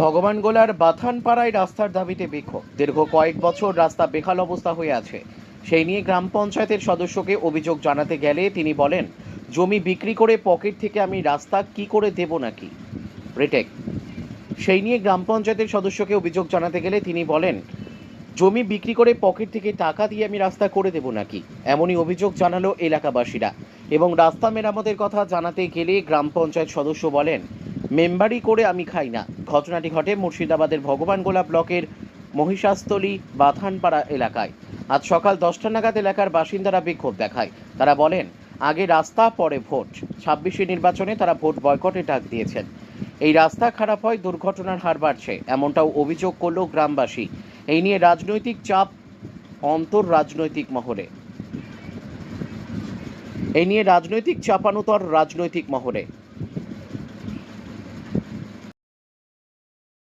ভগবানগোলার বাথানপাড়ায় রাস্তার দাবিতে বিক্ষোভ। দীর্ঘ কয়েক বছর রাস্তা বেহাল অবস্থা হয়ে আছে। সেই নিয়ে গ্রাম পঞ্চায়েতের সদস্যকে অভিযোগ জানাতে গেলে তিনি বলেন, জমি বিক্রি করে পকেট থেকে আমি রাস্তা কি করে দেব নাকি। রিটেক। সেই নিয়ে গ্রাম পঞ্চায়েতের সদস্যকে অভিযোগ জানাতে গেলে তিনি বলেন, জমি বিক্রি করে পকেট থেকে টাকা দিয়ে আমি রাস্তা করে দেব নাকি, এমনই অভিযোগ জানালো এলাকাবাসীরা। এবং রাস্তা মেরামতের কথা জানাতে গেলে গ্রাম পঞ্চায়েত সদস্য বলেন, মেম্বারি করে আমি খাই না। ঘটনাটি ঘটে মুর্শিদাবাদের ভগবানগোলা ব্লকের মহিষাস্থলী বাথানপাড়া এলাকায়। আজ সকাল 10টা নাগাদ এলাকার বাসিন্দারা বিক্ষোভ দেখায়। তারা বলেন, আগে রাস্তা পরে ভোট। 26শে নির্বাচনে তারা ভোট বয়কটে ডাক দিয়েছেন। এই রাস্তা খারাপ হয়, দুর্ঘটনার হার বাড়ছে, এমনটাও অভিযোগ করল গ্রামবাসী। এই নিয়ে রাজনৈতিক চাপ রাজনৈতিক মহলে। এই নিয়ে রাজনৈতিক চাপানোতর রাজনৈতিক মহলে।